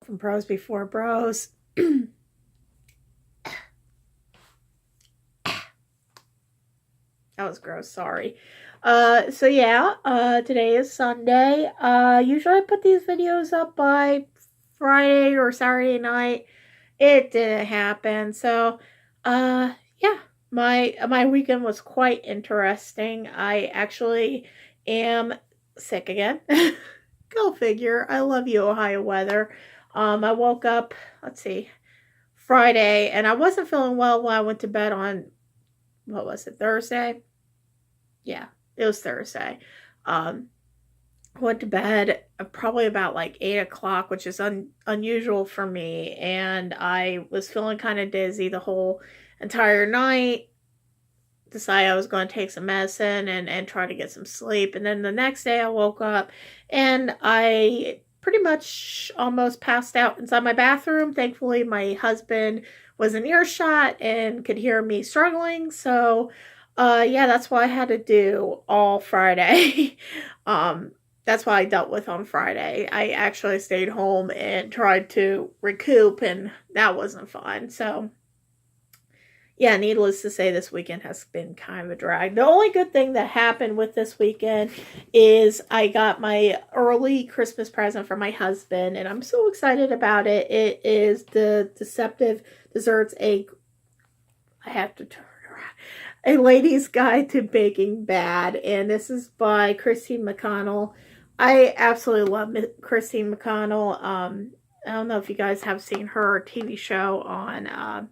from Bros Before Bros. That was gross, sorry. So yeah, today is Sunday. Usually I put these videos up by Friday or Saturday night. It didn't happen. So, yeah, my weekend was quite interesting. I actually am sick again. Go figure. I love you, Ohio weather. I woke up, let's see, Friday, and I wasn't feeling well when I went to bed on, what was it, Thursday? Yeah, it was Thursday. Um, went to bed probably about like 8 o'clock, which is unusual for me. And I was feeling kind of dizzy the whole entire night. Decided I was going to take some medicine and try to get some sleep. And then the next day I woke up and I pretty much almost passed out inside my bathroom. Thankfully, my husband was in earshot and could hear me struggling. So, yeah, that's what I had to do all Friday. um, that's what I dealt with on Friday. I actually stayed home and tried to recoup, and that wasn't fun. So, yeah, needless to say, this weekend has been kind of a drag. The only good thing that happened with this weekend is I got my early Christmas present for my husband, and I'm so excited about it. It is the Deceptive Desserts I have to turn around. A Lady's Guide to Baking Bad, and this is by Christine McConnell. I absolutely love Christine McConnell. I don't know if you guys have seen her TV show on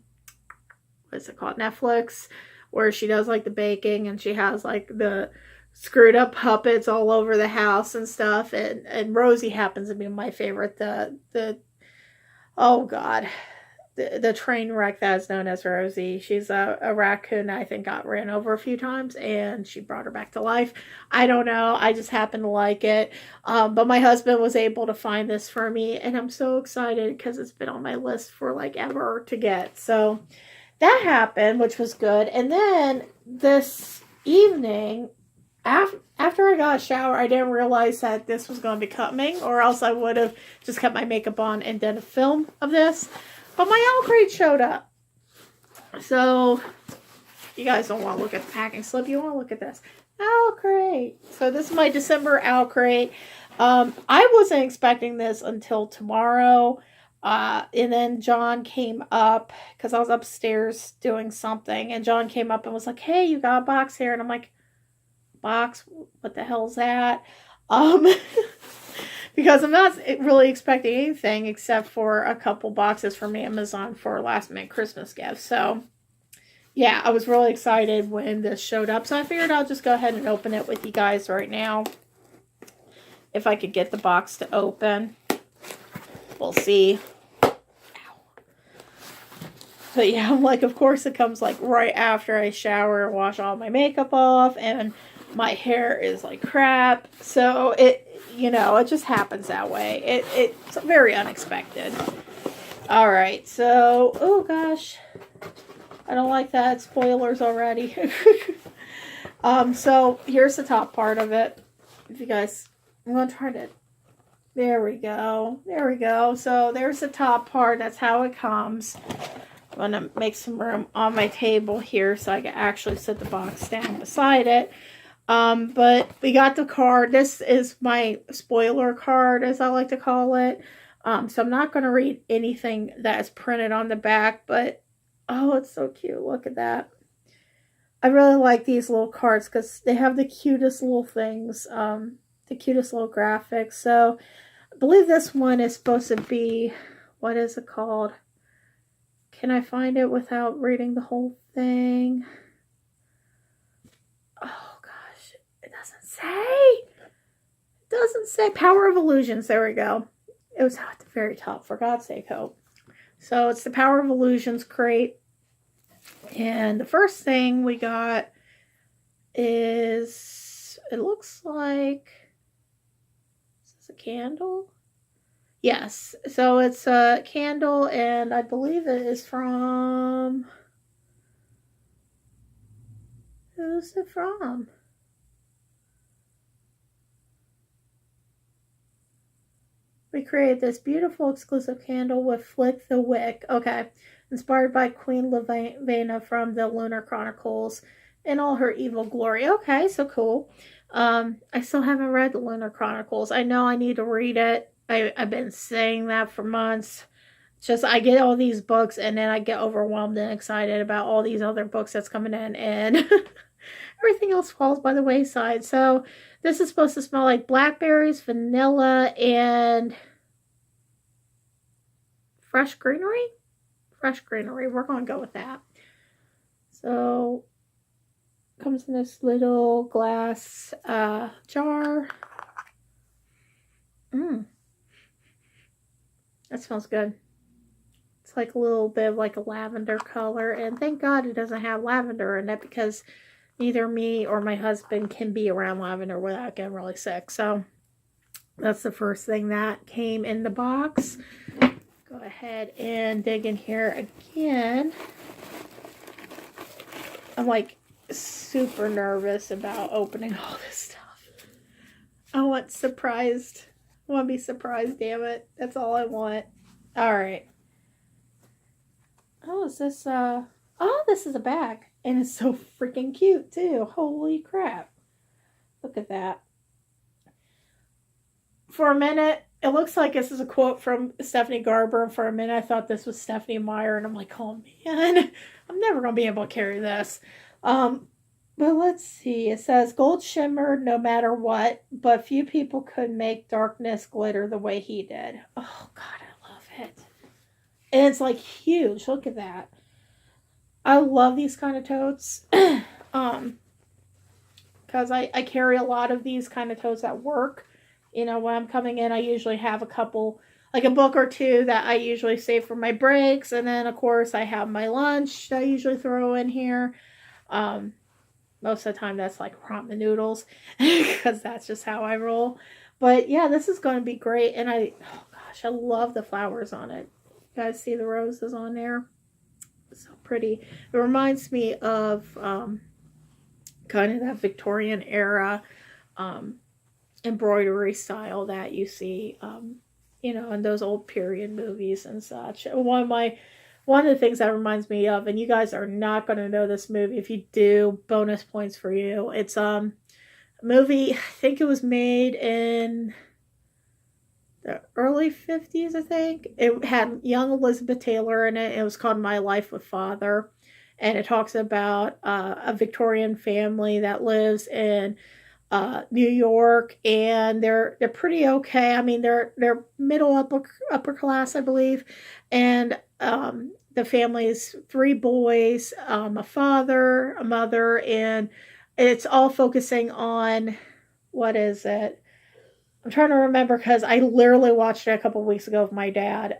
what's it called, Netflix, where she does like the baking and she has like the screwed up puppets all over the house and stuff. And Rosie happens to be my favorite. The oh god, the train wreck that is known as Rosie. She's a raccoon I think got ran over a few times and she brought her back to life. I don't know. I just happen to like it. But my husband was able to find this for me and I'm so excited because it's been on my list for like ever to get. So that happened, which was good. And then this evening, after I got a shower, I didn't realize that this was going to be coming, or else I would have just kept my makeup on and done a film of this. But my Owlcrate showed up. So, you guys don't want to look at the packing slip. You want to look at this. Owlcrate. So, this is my December Owlcrate. I wasn't expecting this until tomorrow. And then John came up because I was upstairs doing something, and John came up and was like, "Hey, you got a box here?" And I'm like, "Box? What the hell's that?" Because I'm not really expecting anything except for a couple boxes from Amazon for last minute Christmas gifts. So, yeah, I was really excited when this showed up. So I figured I'll just go ahead and open it with you guys right now. If I could get the box to open. We'll see. But yeah, I'm like, of course it comes like right after I shower and wash all my makeup off and my hair is like crap. So it, you know, it just happens that way. It's very unexpected. All right. So, oh gosh, I don't like that. Spoilers already. So here's the top part of it. If you guys, I'm going to try to, there we go. There we go. So there's the top part. That's how it comes. I'm going to make some room on my table here so I can actually set the box down beside it. But we got the card. This is my spoiler card, as I like to call it. So I'm not going to read anything that is printed on the back, but oh, it's so cute. Look at that. I really like these little cards because they have the cutest little things, the cutest little graphics. So I believe this one is supposed to be, what is it called? Can I find it without reading the whole thing? Oh gosh, it doesn't say. It doesn't say. Power of Illusions. There we go. It was at the very top, for God's sake, Hope. So it's the Power of Illusions crate. And the first thing we got is, it looks like, is this a candle? Yes, so it's a candle, and I believe it is from, who's it from? We created this beautiful exclusive candle with Flick the Wick. Okay. Inspired by Queen Lavenna from the Lunar Chronicles in all her evil glory. Okay, so cool. I still haven't read the Lunar Chronicles. I know I need to read it. I've been saying that for months. It's just I get all these books and then I get overwhelmed and excited about all these other books that's coming in, and everything else falls by the wayside. So this is supposed to smell like blackberries, vanilla, and fresh greenery. Fresh greenery. We're going to go with that. So comes in this little glass jar. That smells good. It's like a little bit of like a lavender color, and thank God it doesn't have lavender in it, because neither me or my husband can be around lavender without getting really sick. So that's the first thing that came in the box. Go ahead and dig in here again. I'm like super nervous about opening all this stuff. I want surprised. I want to be surprised, damn it. That's all I want. Alright. Oh, is this oh, this is a bag. And it's so freaking cute too. Holy crap. Look at that. For a minute, it looks like this is a quote from Stephanie Garber. And for a minute, I thought this was Stephanie Meyer. And I'm like, oh man, I'm never going to be able to carry this. But let's see. It says, gold shimmered no matter what, but few people could make darkness glitter the way he did. Oh, God, I love it. And it's like huge. Look at that. I love these kind of totes. Because I carry a lot of these kind of totes at work. You know, when I'm coming in, I usually have a couple, like a book or two that I usually save for my breaks. And then, of course, I have my lunch I usually throw in here. Most of the time, that's like ramen noodles, because that's just how I roll. But yeah, this is going to be great. And oh gosh, I love the flowers on it. You guys see the roses on there? So pretty. It reminds me of kind of that Victorian era embroidery style that you see, you know, in those old period movies and such. One of the things that reminds me of, and you guys are not going to know this movie. If you do, bonus points for you. It's a movie, I think it was made in the early 50s, I think. It had young Elizabeth Taylor in it. It was called My Life with Father. And it talks about a Victorian family that lives in New York, and they're pretty okay. I mean, they're middle upper class, I believe. And the family's 3 boys, a father, a mother, and it's all focusing on, what is it? I'm trying to remember, because I literally watched it a couple weeks ago with my dad.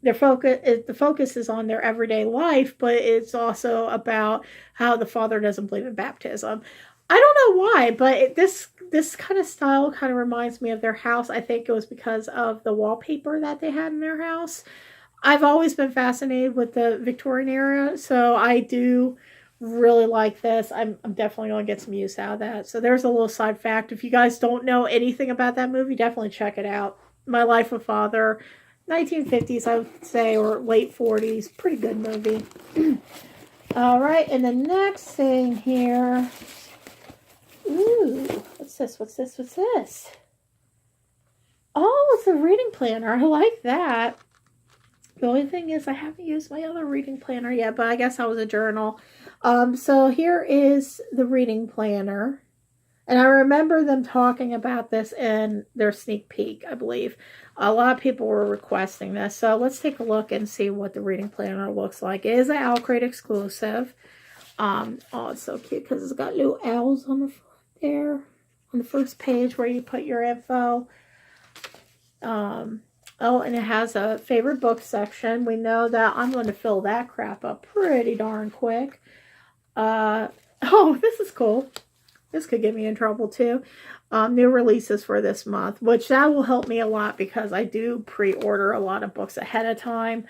The focus is on their everyday life, but it's also about how the father doesn't believe in baptism. I don't know why, but this kind of style kind of reminds me of their house. I think it was because of the wallpaper that they had in their house. I've always been fascinated with the Victorian era, so I do really like this. I'm definitely going to get some use out of that. So there's a little side fact. If you guys don't know anything about that movie, definitely check it out. My Life with Father, 1950s, I would say, or late 40s. Pretty good movie. All right, and the next thing here. Ooh, what's this? What's this? What's this? Oh, it's a reading planner. I like that. The only thing is I haven't used my other reading planner yet, but I guess that was a journal. So here is the reading planner. And I remember them talking about this in their sneak peek, I believe. A lot of people were requesting this. So let's take a look and see what the reading planner looks like. It is an Owlcrate exclusive. Oh, it's so cute because it's got little owls on the front there. On the first page where you put your info. Oh, and it has a favorite book section. We know that I'm going to fill that crap up pretty darn quick. Oh, this is cool. This could get me in trouble too. New releases for this month, which that will help me a lot because I do pre-order a lot of books ahead of time.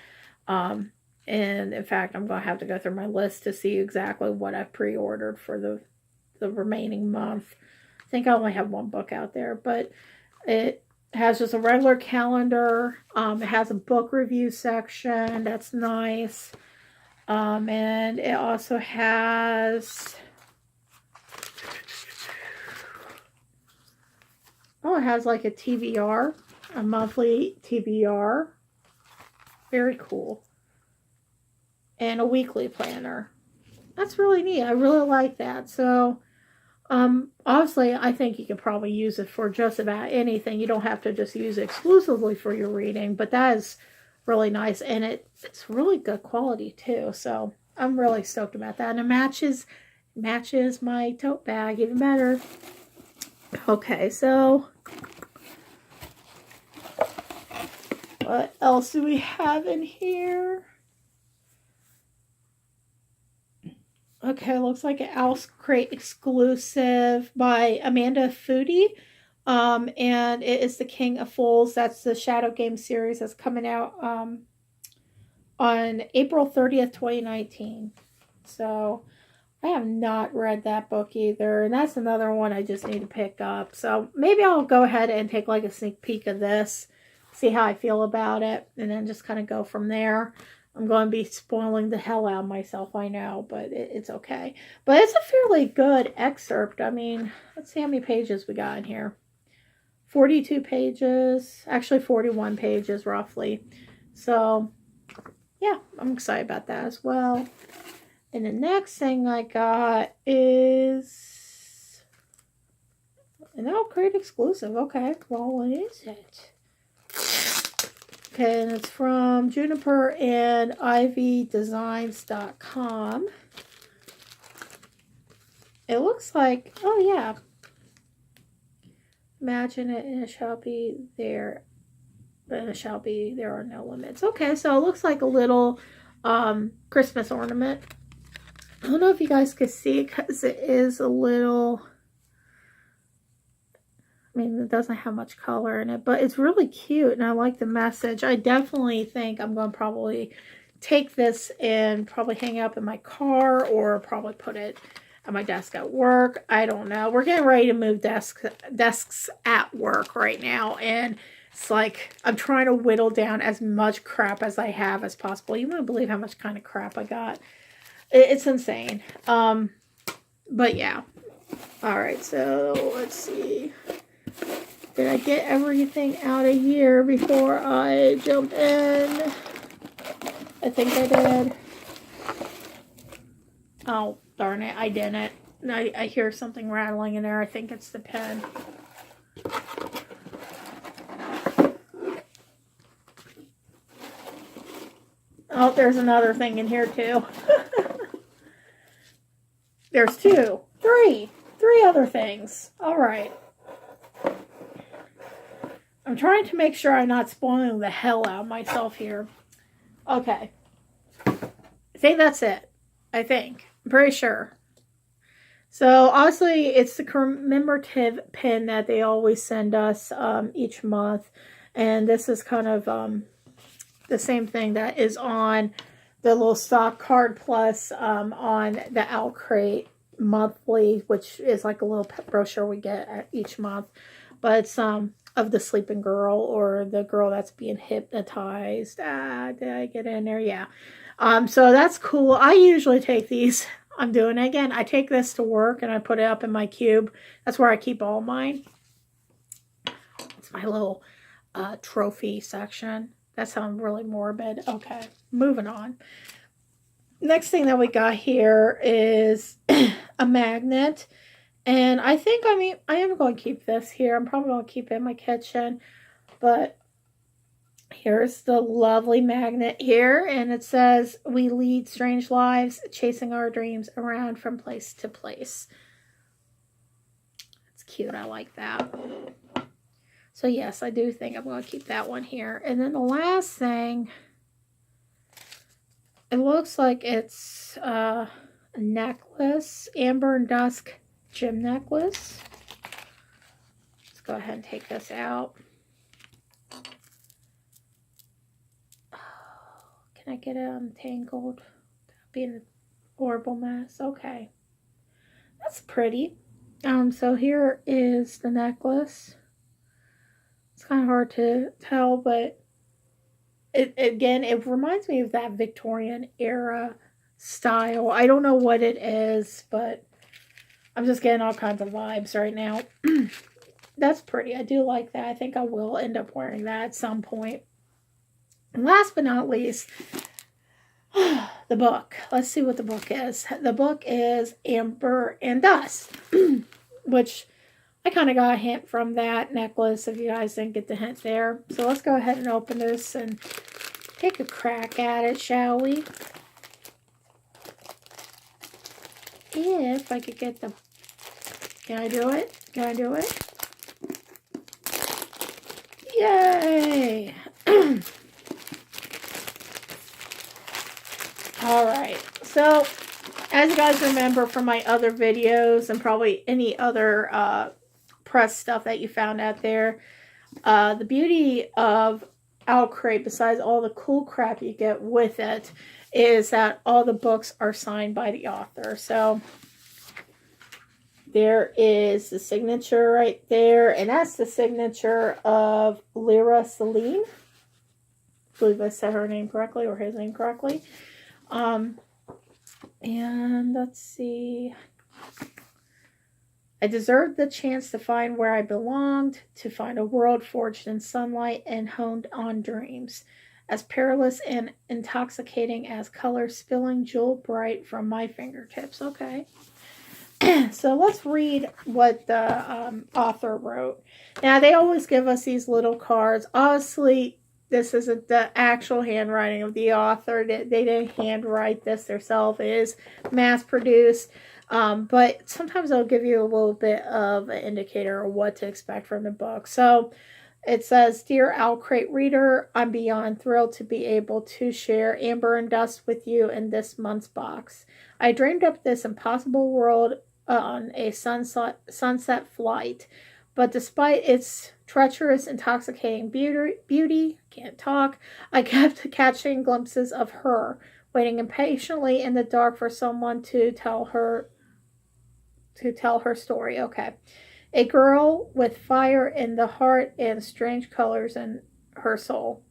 And in fact, I'm going to have to go through my list to see exactly what I've pre-ordered for the remaining month. I think I only have one book out there, but It has just a regular calendar. It has a book review section. That's nice. And it also has... Oh, it has like a TBR, a monthly TBR. Very cool. And a weekly planner. That's really neat. I really like that. So, obviously, I think you could probably use it for just about anything. You don't have to just use it exclusively for your reading, but that is really nice, and it's really good quality too. So I'm really stoked about that, and it matches my tote bag even better. Okay, so what else do we have in here? Okay, looks like an Owlcrate exclusive by Amanda Foodie. And it is The King of Fools. That's the Shadow Game series that's coming out on April 30th, 2019. So I have not read that book either. And that's another one I just need to pick up. So maybe I'll go ahead and take like a sneak peek of this, see how I feel about it, and then just kind of go from there. I'm going to be spoiling the hell out of myself, I know, but it's okay. But it's a fairly good excerpt. I mean, let's see how many pages we got in here. 42 pages, actually 41 pages roughly. So, yeah, I'm excited about that as well. And the next thing I got is an Owlcrate exclusive. Okay, well, what is it? Okay, and it's from Juniper and ivydesigns.com. It looks like, oh yeah. Imagine it and it shall be there. And it shall be, there are no limits. Okay, so it looks like a little Christmas ornament. I don't know if you guys could see it because it is a little... I mean, it doesn't have much color in it, but it's really cute, and I like the message. I definitely think I'm going to probably take this and probably hang it up in my car or probably put it at my desk at work. I don't know. We're getting ready to move desks at work right now, and it's like I'm trying to whittle down as much crap as I have as possible. You won't believe how much kind of crap I got. It's insane. But yeah. All right, so let's see. Did I get everything out of here before I jump in? I think I did. Oh, darn it, I didn't. I hear something rattling in there. I think it's the pen. Oh, there's another thing in here too. There's three other things. All right. I'm trying to make sure I'm not spoiling the hell out of myself here. Okay. I think that's it. I think. I'm pretty sure. So, obviously, it's the commemorative pin that they always send us each month. And this is kind of the same thing that is on the little stock card plus on the Owlcrate monthly, which is like a little brochure we get each month. But it's of the sleeping girl or the girl that's being hypnotized. Did I get in there? Yeah. So that's cool. I usually take these. I'm doing it again. I take this to work and I put it up in my cube. That's where I keep all mine. It's my little trophy section. That sounds really morbid. Okay, moving on. Next thing that we got here is a magnet. And I think, I am going to keep this here. I'm probably going to keep it in my kitchen. But here's the lovely magnet here. And it says, we lead strange lives, chasing our dreams around from place to place. It's cute. I like that. So yes, I do think I'm going to keep that one here. And then the last thing, it looks like it's a necklace, Amber and Dusk gem necklace. Let's go ahead and take this out. Oh, can I get it untangled? That'd be an horrible mess. Okay. That's pretty. So here is the necklace. It's kind of hard to tell, but it reminds me of that Victorian era style. I don't know what it is, but I'm just getting all kinds of vibes right now. That's pretty. I do like that. I think I will end up wearing that at some point. And last but not least, the book. Let's see what the book is. The book is Amber and Dust, which I kind of got a hint from that necklace, if you guys didn't get the hint there. So let's go ahead and open this and take a crack at it, shall we? If I could get the... Can I do it? Can I do it? Yay! Alright, so as you guys remember from my other videos and probably any other press stuff that you found out there, the beauty of Owlcrate, besides all the cool crap you get with it, is that all the books are signed by the author. So there is the signature right there, and that's the signature of Lyra Celine. I believe I said her name correctly, or his name correctly. And let's see. I deserved the chance to find where I belonged, to find a world forged in sunlight and honed on dreams, as perilous and intoxicating as color spilling jewel bright from my fingertips. Okay. So let's read what the author wrote. Now, they always give us these little cards. Obviously, this isn't the actual handwriting of the author. They didn't handwrite this themselves. It is mass-produced. But sometimes they'll give you a little bit of an indicator of what to expect from the book. So it says, Dear Owlcrate reader, I'm beyond thrilled to be able to share Amber and Dust with you in this month's box. I dreamed up this impossible world on a sunset flight, but despite its treacherous, intoxicating beauty, can't talk, I kept catching glimpses of her, waiting impatiently in the dark for someone to tell her story. Okay. A girl with fire in the heart and strange colors in her soul.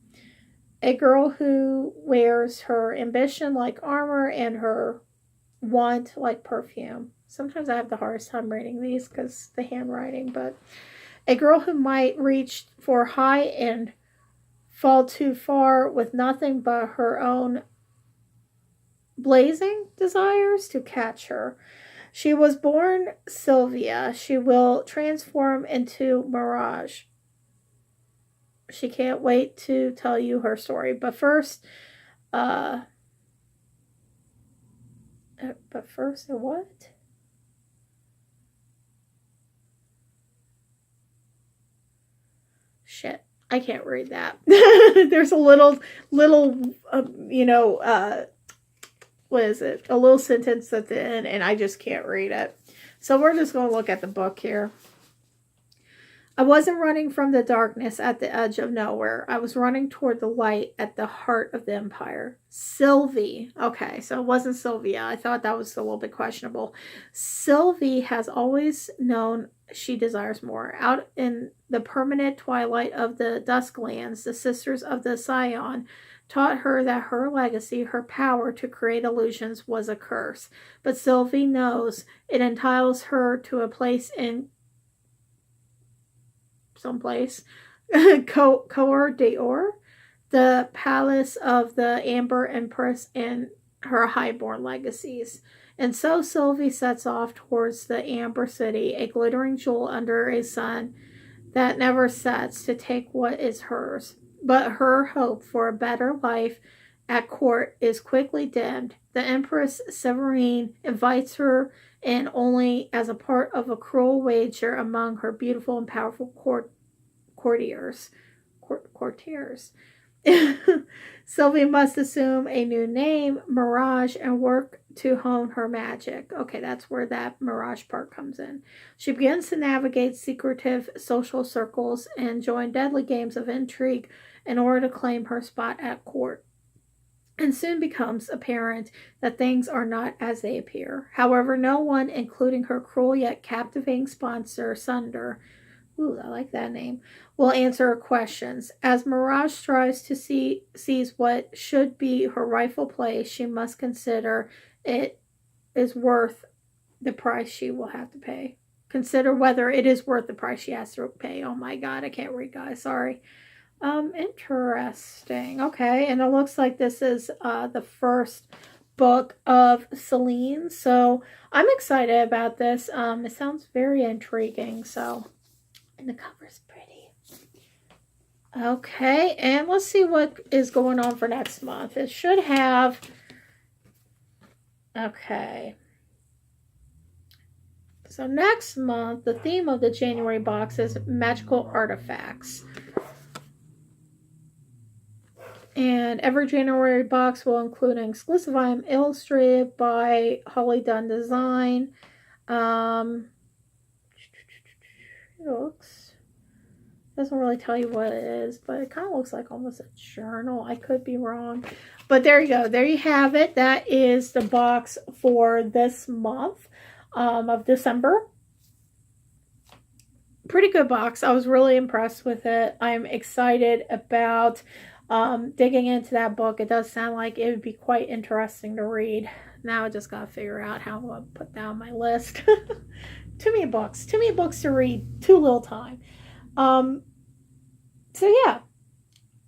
A girl who wears her ambition like armor and her want like perfume. Sometimes I have the hardest time reading these because the handwriting, but a girl who might reach for high and fall too far with nothing but her own blazing desires to catch her. She was born Sylvia. She will transform into Mirage. She can't wait to tell you her story. But first, what? Shit, I can't read that. There's a little, what is it? A little sentence at the end, and I just can't read it. So we're just going to look at the book here. I wasn't running from the darkness at the edge of nowhere. I was running toward the light at the heart of the empire. Sylvie. Okay, so it wasn't Sylvia. I thought that was a little bit questionable. Sylvie has always known she desires more. Out in the permanent twilight of the Dusklands, the Sisters of the Scion taught her that her legacy, her power to create illusions, was a curse. But Sylvie knows it entitles her to a place in someplace, Coeur d'Or, the palace of the Amber Empress and her highborn legacies. And so Sylvie sets off towards the Amber City, a glittering jewel under a sun that never sets, to take what is hers. But her hope for a better life at court is quickly dimmed. The Empress Severine invites her in only as a part of a cruel wager among her beautiful and powerful courtiers. Sylvie must assume a new name, Mirage, and work to hone her magic. Okay, that's where that Mirage part comes in. She begins to navigate secretive social circles and join deadly games of intrigue in order to claim her spot at court. And soon becomes apparent that things are not as they appear. However, no one, including her cruel yet captivating sponsor, Sunder, Ooh, I like that name. Will answer her questions. As Mirage strives to sees what should be her rightful place, she must consider it is worth the price she will have to pay. Consider whether it is worth the price she has to pay. Oh my god, I can't read, guys. Sorry. Interesting. Okay, and it looks like this is the first book of Celine. So I'm excited about this. It sounds very intriguing. So, and the cover's pretty. Okay, and let's see what is going on for next month. It should have. Okay. So next month, the theme of the January box is magical artifacts. And every January box will include an exclusive item illustrated by Holly Dunn Design. It doesn't really tell you what it is, but it kind of looks like almost a journal. I could be wrong. But there you go. There you have it. That is the box for this month of December. Pretty good box. I was really impressed with it. I'm excited about digging into that book. It does sound like it would be quite interesting to read. Now I just got to figure out how to put that on my list. Too many books to read, too little time. So yeah,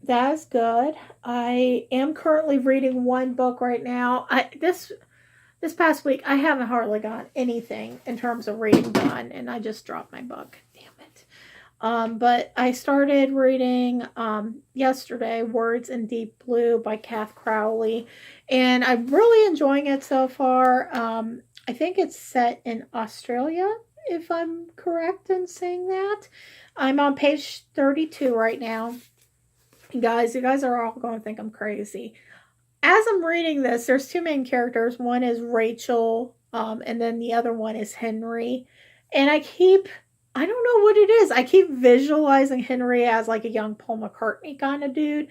that is good. I am currently reading one book right now. This past week I haven't hardly got anything in terms of reading done, and I just dropped my book. Damn it. But I started reading yesterday Words in Deep Blue by Kath Crowley, and I'm really enjoying it so far. I think it's set in Australia, if I'm correct in saying that. I'm on page 32 right now. You guys are all going to think I'm crazy. As I'm reading this, there's two main characters. One is Rachel, and then the other one is Henry. And I don't know what it is. I keep visualizing Henry as like a young Paul McCartney kind of dude.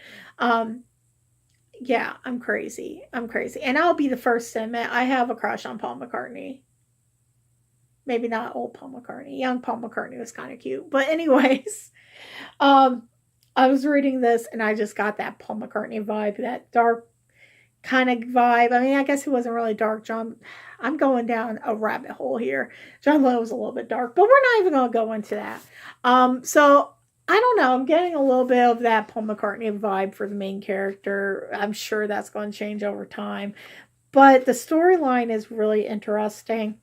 Yeah, I'm crazy. And I'll be the first to admit I have a crush on Paul McCartney. Maybe not old Paul McCartney. Young Paul McCartney was kind of cute. But anyways, I was reading this and I just got that Paul McCartney vibe, that dark kind of vibe. I mean, I guess he wasn't really dark. I'm going down a rabbit hole here. John Lennon was a little bit dark, but we're not even going to go into that. So I don't know. I'm getting a little bit of that Paul McCartney vibe for the main character. I'm sure that's going to change over time. But the storyline is really interesting.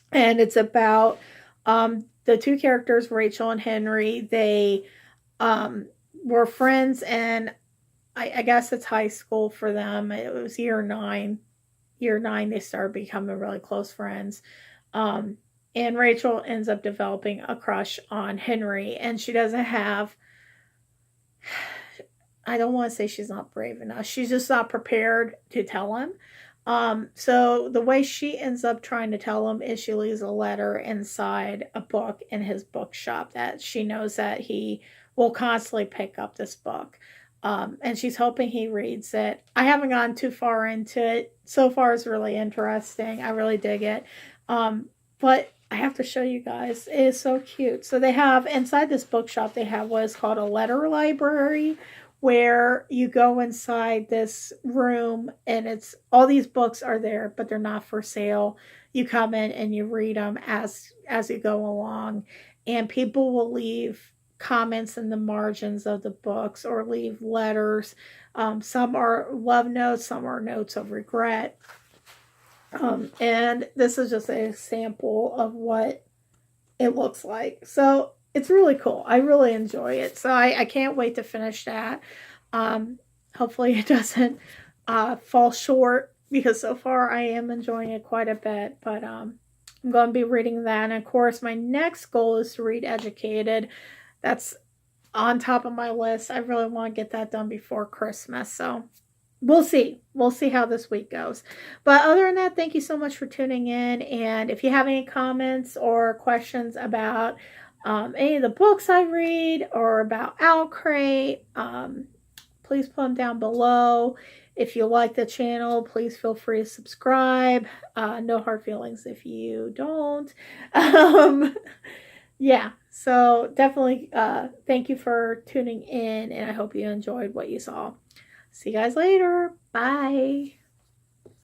And it's about the two characters, Rachel and Henry. They were friends, and I guess it's high school for them. It was year 9. Year 9, they started becoming really close friends. And Rachel ends up developing a crush on Henry, and she doesn't have, I don't want to say she's not brave enough. She's just not prepared to tell him. So the way she ends up trying to tell him is she leaves a letter inside a book in his bookshop that she knows that he will constantly pick up this book. And she's hoping he reads it. I haven't gone too far into it. So far it's really interesting. I really dig it. But I have to show you guys. It is so cute. So they have, inside this bookshop, they have what is called a letter library, where you go inside this room and it's all these books are there, but they're not for sale. You come in and you read them as you go along, and people will leave comments in the margins of the books or leave letters. Some are love notes, some are notes of regret. And this is just a sample of what it looks like. So it's really cool. I really enjoy it. So I can't wait to finish that. Hopefully it doesn't fall short, because so far I am enjoying it quite a bit. But I'm going to be reading that. And of course, my next goal is to read Educated. That's on top of my list. I really want to get that done before Christmas. So we'll see. We'll see how this week goes. But other than that, thank you so much for tuning in. And if you have any comments or questions about any of the books I read or about Owlcrate, please put them down below. If you like the channel, please feel free to subscribe. No hard feelings if you don't. Yeah, so definitely thank you for tuning in, and I hope you enjoyed what you saw. See you guys later. Bye.